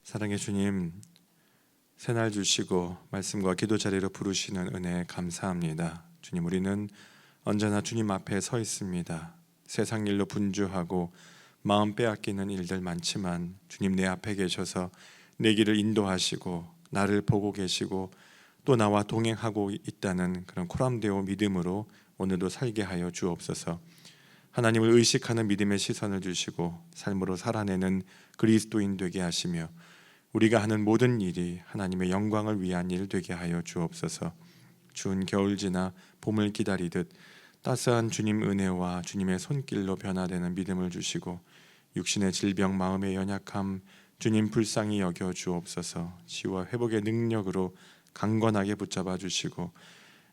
사랑의 주님, 새날 주시고 말씀과 기도 자리로 부르시는 은혜 감사합니다. 주님, 우리는 언제나 주님 앞에 서 있습니다. 세상 일로 분주하고 마음 빼앗기는 일들 많지만 주님 내 앞에 계셔서 내 길을 인도하시고 나를 보고 계시고 또 나와 동행하고 있다는 그런 코람데오 믿음으로 오늘도 살게 하여 주옵소서. 하나님을 의식하는 믿음의 시선을 주시고 삶으로 살아내는 그리스도인 되게 하시며 우리가 하는 모든 일이 하나님의 영광을 위한 일 되게 하여 주옵소서. 추운 겨울 지나 봄을 기다리듯 따스한 주님 은혜와 주님의 손길로 변화되는 믿음을 주시고 육신의 질병, 마음의 연약함 주님 불쌍히 여겨 주옵소서. 치유와 회복의 능력으로 강건하게 붙잡아 주시고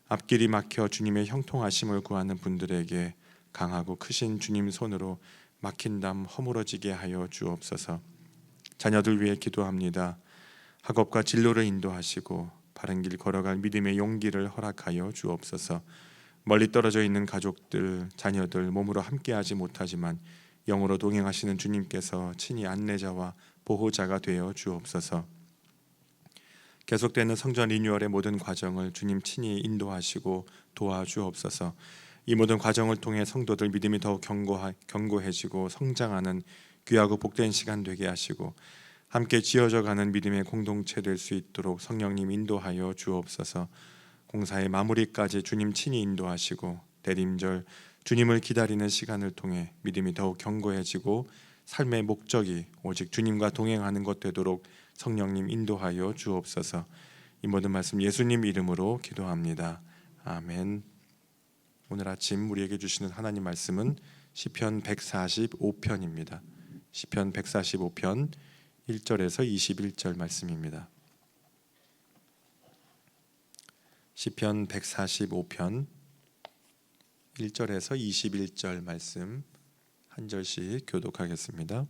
앞길이 막혀 주님의 형통하심을 구하는 분들에게 강하고 크신 주님 손으로 막힌 담 허물어지게 하여 주옵소서. 자녀들 위해 기도합니다. 학업과 진로를 인도하시고 바른 길 걸어갈 믿음의 용기를 허락하여 주옵소서. 멀리 떨어져 있는 가족들, 자녀들 몸으로 함께하지 못하지만 영으로 동행하시는 주님께서 친히 안내자와 보호자가 되어 주옵소서. 계속되는 성전 리뉴얼의 모든 과정을 주님 친히 인도하시고 도와주옵소서. 이 모든 과정을 통해 성도들 믿음이 더욱 견고해지고 성장하는 귀하고 복된 시간 되게 하시고 함께 지어져가는 믿음의 공동체 될 수 있도록 성령님 인도하여 주옵소서. 공사의 마무리까지 주님 친히 인도하시고 대림절 주님을 기다리는 시간을 통해 믿음이 더욱 견고해지고 삶의 목적이 오직 주님과 동행하는 것 되도록 성령님 인도하여 주옵소서. 이 모든 말씀 예수님 이름으로 기도합니다. 아멘. 오늘 아침 우리에게 주시는 하나님 말씀은 시편 145편입니다. 시편 145편 1절에서 21절 말씀입니다. 시편 145편 1절에서 21절 말씀 한 절씩 교독하겠습니다.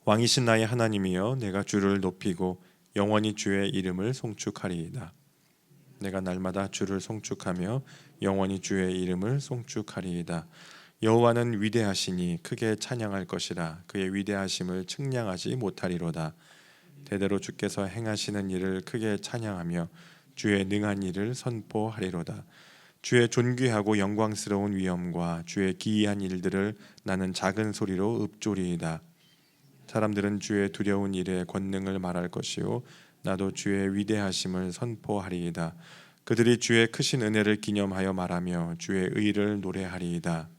왕이신 나의 하나님이여, 내가 주를 높이고 영원히 주의 이름을 송축하리이다. 내가 날마다 주를 송축하며 영원히 주의 이름을 송축하리이다. 여호와는 위대하시니 크게 찬양할 것이라. 그의 위대하심을 측량하지 못하리로다. 대대로 주께서 행하시는 일을 크게 찬양하며 주의 능한 일을 선포하리로다. 주의 존귀하고 영광스러운 위엄과 주의 기이한 일들을 나는 작은 소리로 읊조리이다. 사람들은 주의 두려운 일의 권능을 말할 것이요 나도 주의 위대하심을 선포하리이다. 그들이 주의 크신 은혜를 기념하여 말하며 주의 의를 노래하리이다.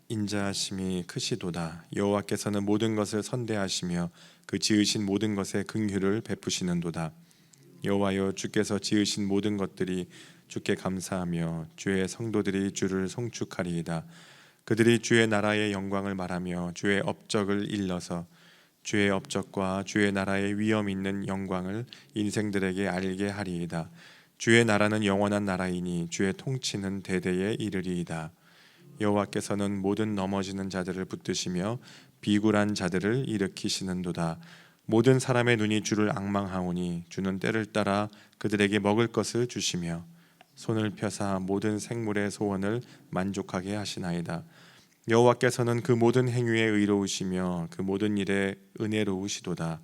인자하심이 크시도다. 여호와께서는 모든 것을 선대하시며 그 지으신 모든 것에 긍휼을 베푸시는도다. 여호와여, 주께서 지으신 모든 것들이 주께 감사하며 주의 성도들이 주를 송축하리이다. 그들이 주의 나라의 영광을 말하며 주의 업적을 일러서 주의 업적과 주의 나라의 위엄 있는 영광을 인생들에게 알게 하리이다. 주의 나라는 영원한 나라이니 주의 통치는 대대에 이르리이다. 여호와께서는 모든 넘어지는 자들을 붙드시며 비굴한 자들을 일으키시는도다. 모든 사람의 눈이 주를 앙망하오니 주는 때를 따라 그들에게 먹을 것을 주시며 손을 펴사 모든 생물의 소원을 만족하게 하시나이다. 여호와께서는 그 모든 행위에 의로우시며 그 모든 일에 은혜로우시도다.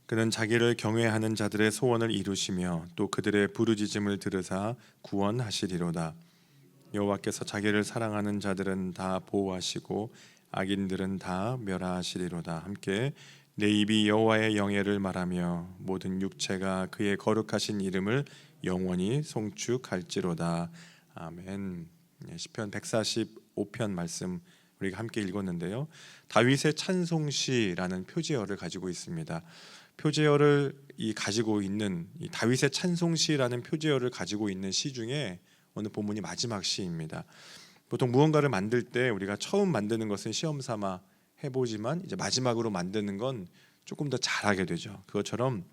그는 자기를 경외하는 자들의 소원을 이루시며 또 그들의 부르짖음을 들으사 구원하시리로다. 여호와께서 자기를 사랑하는 자들은 다 보호하시고 악인들은 다 멸하시리로다. 함께 내 입이 여호와의 영예를 말하며 모든 육체가 그의 거룩하신 이름을 영원히 송축할지로다. 아멘. 시편 145편 말씀 우리가 함께 읽었는데요. 다윗의 찬송시라는 표제어를 가지고 있습니다. 표제어를 가지고 있는 이 다윗의 찬송시라는 표제어를 가지고 있는 시 중에 오늘 본문이 마지막 시입니다. 보통 무언가를 만들 때 우리가 처음 만드는 것은 시험 삼아 해보지만 이제 마지막으로 만드는 건 조금 더 잘하게 되죠. 그것처럼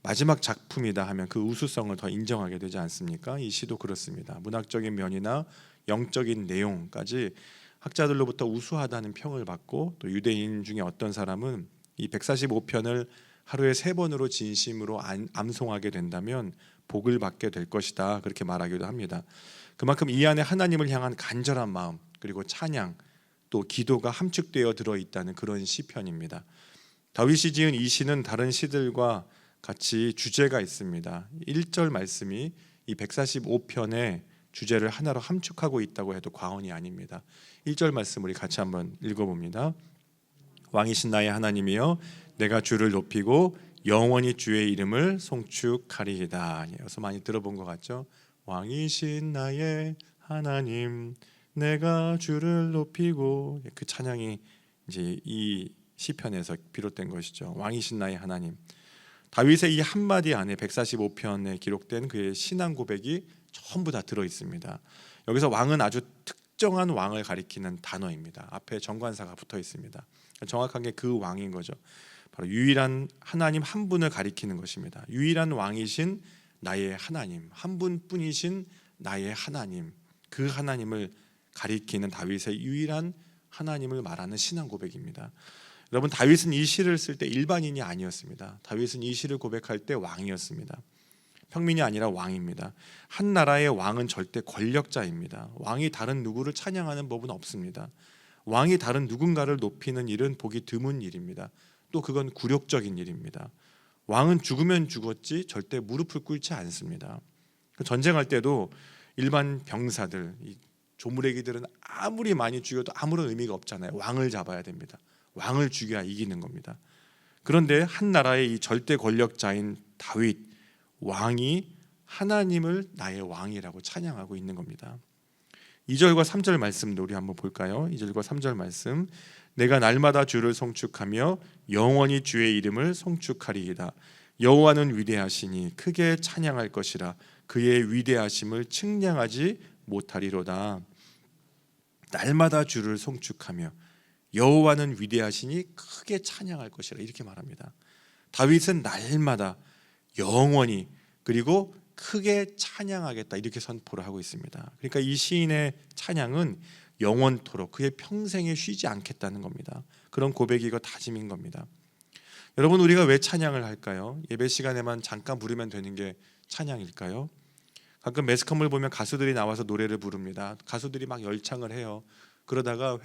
마지막 작품이다 하면 그 우수성을 더 인정하게 되지 않습니까? 이 시도 그렇습니다. 문학적인 면이나 영적인 내용까지 학자들로부터 우수하다는 평을 받고 또 유대인 중에 어떤 사람은 이 145편을 하루에 3번으로 진심으로 암송하게 된다면 복을 받게 될 것이다, 그렇게 말하기도 합니다. 그만큼 이 안에 하나님을 향한 간절한 마음, 그리고 찬양, 또 기도가 함축되어 들어있다는 그런 시편입니다. 다윗이 지은 이 시는 다른 시들과 같이 주제가 있습니다. 1절 말씀이 이 145편의 주제를 하나로 함축하고 있다고 해도 과언이 아닙니다. 1절 말씀 우리 같이 한번 읽어봅니다. 왕이신 나의 하나님이여, 내가 주를 높이고 영원히 주의 이름을 송축하리이다. 여기서 많이 들어본 것 같죠? 왕이신 나의 하나님, 내가 주를 높이고, 그 찬양이 이제 이 시편에서 비롯된 것이죠. 왕이신 나의 하나님. 다윗의 이 한마디 안에 145편에 기록된 그의 신앙 고백이 전부 다 들어 있습니다. 여기서 왕은 아주 특정한 왕을 가리키는 단어입니다. 앞에 정관사가 붙어 있습니다. 정확하게 그 왕인 거죠. 바로 유일한 하나님 한 분을 가리키는 것입니다. 유일한 왕이신 나의 하나님, 한 분뿐이신 나의 하나님, 그 하나님을 가리키는 다윗의 유일한 하나님을 말하는 신앙 고백입니다. 여러분, 다윗은 이 시를 쓸 때 일반인이 아니었습니다. 다윗은 이 시를 고백할 때 왕이었습니다. 평민이 아니라 왕입니다. 한 나라의 왕은 절대 권력자입니다. 왕이 다른 누구를 찬양하는 법은 없습니다. 왕이 다른 누군가를 높이는 일은 보기 드문 일입니다. 또 그건 굴욕적인 일입니다. 왕은 죽으면 죽었지 절대 무릎을 꿇지 않습니다. 전쟁할 때도 일반 병사들, 이 조무래기들은 아무리 많이 죽여도 아무런 의미가 없잖아요. 왕을 잡아야 됩니다. 왕을 죽여야 이기는 겁니다. 그런데 한 나라의 이 절대 권력자인 다윗 왕이 하나님을 나의 왕이라고 찬양하고 있는 겁니다. 2절과 3절 말씀도 우리 한번 볼까요? 2절과 3절 말씀. 내가 날마다 주를 송축하며 영원히 주의 이름을 송축하리이다. 여호와는 위대하시니 크게 찬양할 것이라. 그의 위대하심을 측량하지 못하리로다. 날마다 주를 송축하며 여호와는 위대하시니 크게 찬양할 것이라, 이렇게 말합니다. 다윗은 날마다 영원히 그리고 크게 찬양하겠다, 이렇게 선포를 하고 있습니다. 그러니까 이 시인의 찬양은 영원토록, 그의 평생에 쉬지 않겠다는 겁니다. 그런 고백이고 다짐인 겁니다. 여러분, 우리가 왜 찬양을 할까요? 예배 시간에만 잠깐 부르면 되는 게 찬양일까요? 가끔 매스컴을 보면 가수들이 나와서 노래를 부릅니다. 가수들이 막 열창을 해요. 그러다가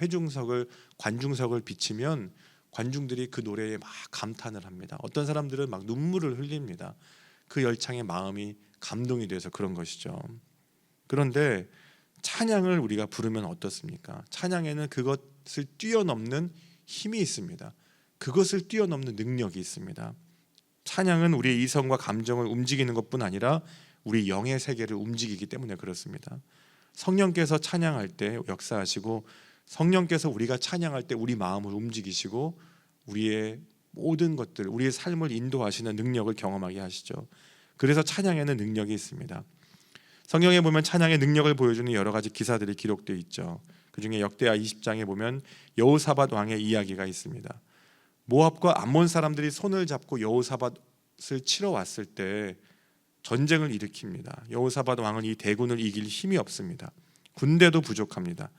관중석을 비치면 관중들이 그 노래에 막 감탄을 합니다. 어떤 사람들은 막 눈물을 흘립니다. 그 열창의 마음이 감동이 돼서 그런 것이죠. 그런데 찬양을 우리가 부르면 어떻습니까? 찬양에는 그것을 뛰어넘는 힘이 있습니다. 그것을 뛰어넘는 능력이 있습니다. 찬양은 우리의 이성과 감정을 움직이는 것뿐 아니라 우리 영의 세계를 움직이기 때문에 그렇습니다. 성령께서 찬양할 때 역사하시고, 성령께서 우리가 찬양할 때 우리 마음을 움직이시고 우리의 모든 것들, 우리의 삶을 인도하시는 능력을 경험하게 하시죠. 그래서 찬양에는 능력이 있습니다. 성경에 보면 찬양의 능력을 보여주는 여러 가지 기사들이 기록되어 있죠. 그중에 역대하 20장에 보면 여호사밧 왕의 이야기가 있습니다. 모압과 암몬 사람들이 손을 잡고 여호사밧을 치러 왔을 때 전쟁을 일으킵니다. 여호사밧 왕은 이 대군을 이길 힘이 없습니다. 군대도 부족합니다.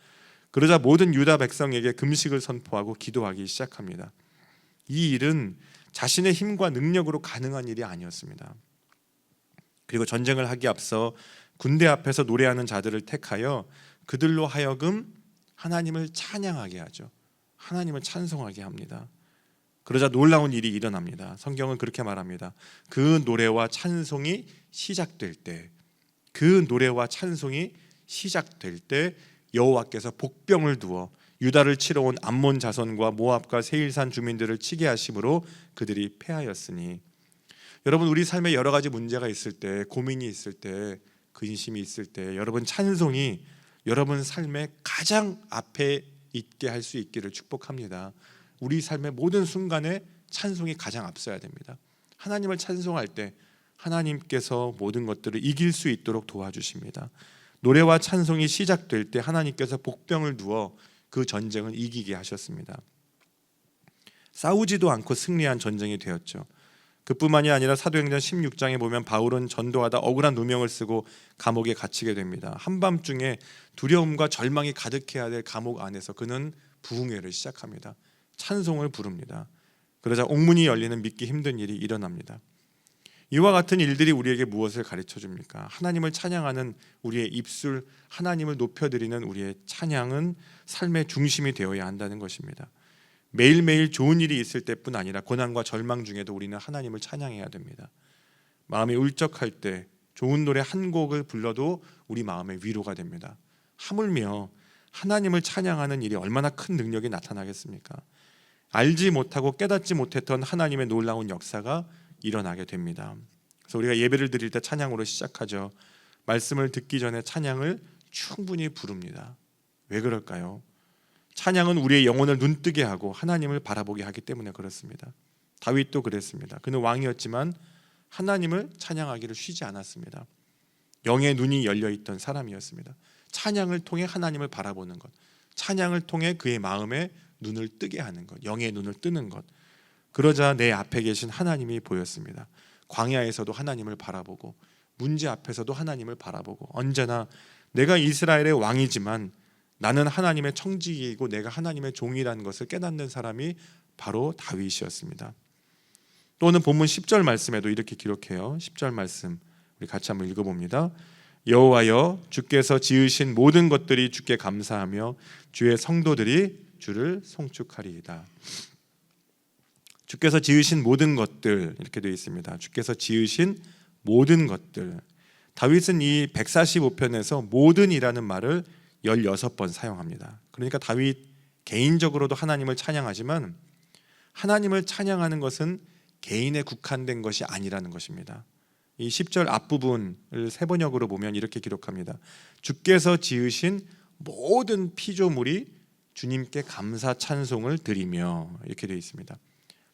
그러자 모든 유다 백성에게 금식을 선포하고 기도하기 시작합니다. 이 일은 자신의 힘과 능력으로 가능한 일이 아니었습니다. 그리고 전쟁을 하기 앞서 군대 앞에서 노래하는 자들을 택하여 그들로 하여금 하나님을 찬양하게 하죠. 하나님을 찬송하게 합니다. 그러자 놀라운 일이 일어납니다. 성경은 그렇게 말합니다. 그 노래와 찬송이 시작될 때, 여호와께서 복병을 두어 유다를 치러 온 암몬 자손과 모압과 세일산 주민들을 치게 하심으로 그들이 패하였으니. 여러분, 우리 삶에 여러 가지 문제가 있을 때, 고민이 있을 때, 근심이 있을 때, 여러분 찬송이 여러분 삶의 가장 앞에 있게 할 수 있기를 축복합니다. 우리 삶의 모든 순간에 찬송이 가장 앞서야 됩니다. 하나님을 찬송할 때 하나님께서 모든 것들을 이길 수 있도록 도와주십니다. 노래와 찬송이 시작될 때 하나님께서 복병을 두어 그 전쟁을 이기게 하셨습니다. 싸우지도 않고 승리한 전쟁이 되었죠. 그뿐만이 아니라 사도행전 16장에 보면 바울은 전도하다 억울한 누명을 쓰고 감옥에 갇히게 됩니다. 한밤중에 두려움과 절망이 가득해야 될 감옥 안에서 그는 부흥회를 시작합니다. 찬송을 부릅니다. 그러자 옥문이 열리는 믿기 힘든 일이 일어납니다. 이와 같은 일들이 우리에게 무엇을 가르쳐 줍니까? 하나님을 찬양하는 우리의 입술, 하나님을 높여드리는 우리의 찬양은 삶의 중심이 되어야 한다는 것입니다. 매일매일 좋은 일이 있을 때뿐 아니라 고난과 절망 중에도 우리는 하나님을 찬양해야 됩니다. 마음이 울적할 때 좋은 노래 한 곡을 불러도 우리 마음에 위로가 됩니다. 하물며 하나님을 찬양하는 일이 얼마나 큰 능력이 나타나겠습니까? 알지 못하고 깨닫지 못했던 하나님의 놀라운 역사가 일어나게 됩니다. 그래서 우리가 예배를 드릴 때 찬양으로 시작하죠. 말씀을 듣기 전에 찬양을 충분히 부릅니다. 왜 그럴까요? 찬양은 우리의 영혼을 눈뜨게 하고 하나님을 바라보게 하기 때문에 그렇습니다. 다윗도 그랬습니다. 그는 왕이었지만 하나님을 찬양하기를 쉬지 않았습니다. 영의 눈이 열려있던 사람이었습니다. 찬양을 통해 하나님을 바라보는 것, 찬양을 통해 그의 마음에 눈을 뜨게 하는 것, 영의 눈을 뜨는 것. 그러자 내 앞에 계신 하나님이 보였습니다. 광야에서도 하나님을 바라보고 문제 앞에서도 하나님을 바라보고 언제나 내가 이스라엘의 왕이지만 나는 하나님의 청지기이고 내가 하나님의 종이라는 것을 깨닫는 사람이 바로 다윗이었습니다. 또 오늘 본문 10절 말씀에도 이렇게 기록해요. 10절 말씀 우리 같이 한번 읽어봅니다. 여호와여 주께서 지으신 모든 것들이 주께 감사하며 주의 성도들이 주를 송축하리이다. 주께서 지으신 모든 것들 이렇게 되어 있습니다. 주께서 지으신 모든 것들. 다윗은 이 145편에서 모든이라는 말을 16번 사용합니다. 그러니까 다윗 개인적으로도 하나님을 찬양하지만 하나님을 찬양하는 것은 개인에 국한된 것이 아니라는 것입니다. 이 10절 앞부분을 세번역으로 보면 이렇게 기록합니다. 주께서 지으신 모든 피조물이 주님께 감사 찬송을 드리며 이렇게 되어 있습니다.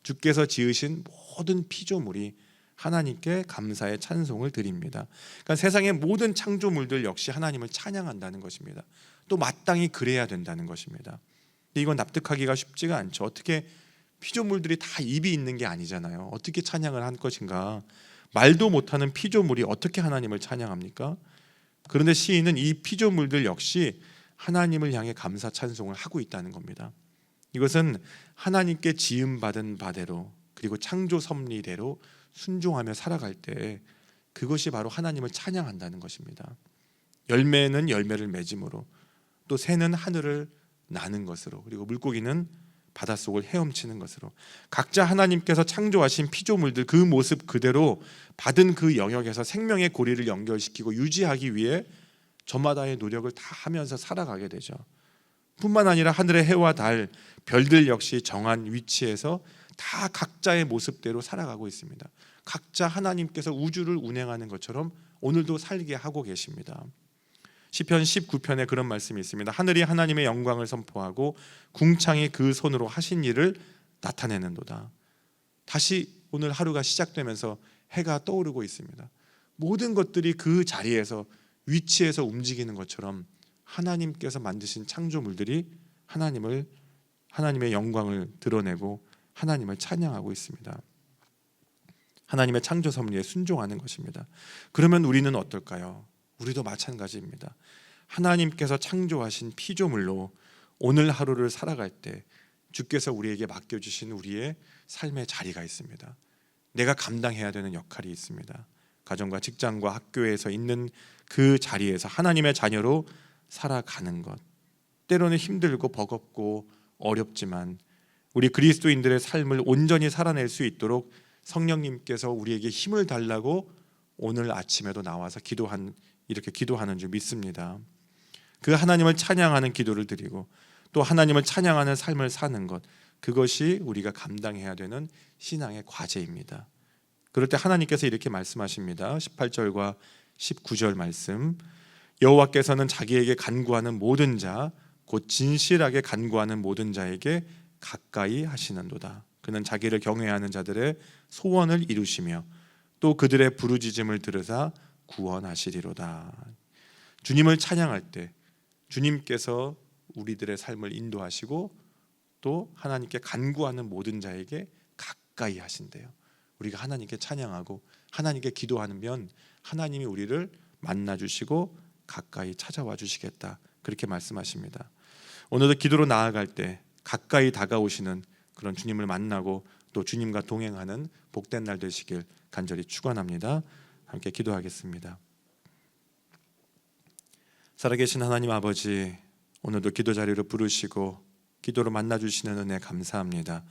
주께서 지으신 모든 피조물이 하나님께 감사의 찬송을 드립니다. 그러니까 세상의 모든 창조물들 역시 하나님을 찬양한다는 것입니다. 또 마땅히 그래야 된다는 것입니다. 근데 이건 납득하기가 쉽지가 않죠. 어떻게 피조물들이 다 입이 있는 게 아니잖아요. 어떻게 찬양을 할 것인가? 말도 못하는 피조물이 어떻게 하나님을 찬양합니까? 그런데 시인은 이 피조물들 역시 하나님을 향해 감사 찬송을 하고 있다는 겁니다. 이것은 하나님께 지음받은 바대로 그리고 창조 섭리대로 순종하며 살아갈 때 그것이 바로 하나님을 찬양한다는 것입니다. 열매는 열매를 맺음으로 또 새는 하늘을 나는 것으로 그리고 물고기는 바닷속을 헤엄치는 것으로 각자 하나님께서 창조하신 피조물들 그 모습 그대로 받은 그 영역에서 생명의 고리를 연결시키고 유지하기 위해 저마다의 노력을 다 하면서 살아가게 되죠. 뿐만 아니라 하늘의 해와 달, 별들 역시 정한 위치에서 다 각자의 모습대로 살아가고 있습니다. 각자 하나님께서 우주를 운행하는 것처럼 오늘도 살게 하고 계십니다. 시편 19편에 그런 말씀이 있습니다. 하늘이 하나님의 영광을 선포하고 궁창이 그 손으로 하신 일을 나타내는도다. 다시 오늘 하루가 시작되면서 해가 떠오르고 있습니다. 모든 것들이 그 자리에서 위치에서 움직이는 것처럼 하나님께서 만드신 창조물들이 하나님의 영광을 드러내고 하나님을 찬양하고 있습니다. 하나님의 창조 섭리에 순종하는 것입니다. 그러면 우리는 어떨까요? 우리도 마찬가지입니다. 하나님께서 창조하신 피조물로 오늘 하루를 살아갈 때 주께서 우리에게 맡겨주신 우리의 삶의 자리가 있습니다. 내가 감당해야 되는 역할이 있습니다. 가정과 직장과 학교에서 있는 그 자리에서 하나님의 자녀로 살아가는 것, 때로는 힘들고 버겁고 어렵지만 우리 그리스도인들의 삶을 온전히 살아낼 수 있도록 성령님께서 우리에게 힘을 달라고 오늘 아침에도 나와서 이렇게 기도하는 줄 믿습니다. 그 하나님을 찬양하는 기도를 드리고 또 하나님을 찬양하는 삶을 사는 것, 그것이 우리가 감당해야 되는 신앙의 과제입니다. 그럴 때 하나님께서 이렇게 말씀하십니다. 18절과 19절 말씀. 여호와께서는 자기에게 간구하는 모든 자, 곧 진실하게 간구하는 모든 자에게 가까이 하시는도다. 그는 자기를 경외하는 자들의 소원을 이루시며 또 그들의 부르짖음을 들으사 구원하시리로다. 주님을 찬양할 때 주님께서 우리들의 삶을 인도하시고 또 하나님께 간구하는 모든 자에게 가까이 하신대요. 우리가 하나님께 찬양하고 하나님께 기도하면 하나님이 우리를 만나주시고 가까이 찾아와 주시겠다, 그렇게 말씀하십니다. 오늘도 기도로 나아갈 때 가까이 다가오시는 그런 주님을 만나고 또 주님과 동행하는 복된 날 되시길 간절히 축원합니다. 함께 기도하겠습니다. 살아계신 하나님 아버지, 오늘도 기도 자리로 부르시고 기도로 만나주시는 은혜 감사합니다.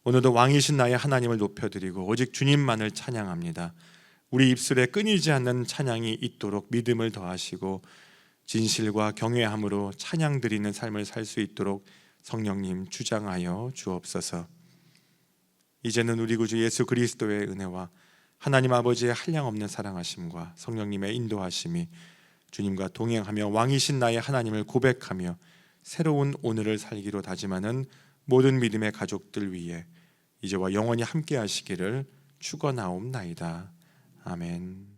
오늘도 왕이신 나의 하나님을 높여드리고 오직 주님만을 찬양합니다. 우리 입술에 끊이지 않는 찬양이 있도록 믿음을 더하시고 진실과 경외함으로 찬양 드리는 삶을 살 수 있도록 성령님 주장하여 주옵소서. 이제는 우리 구주 예수 그리스도의 은혜와 하나님 아버지의 한량없는 사랑하심과 성령님의 인도하심이 주님과 동행하며 왕이신 나의 하나님을 고백하며 새로운 오늘을 살기로 다짐하는 모든 믿음의 가족들 위해 이제와 영원히 함께 하시기를 축원하옵나이다. 아멘.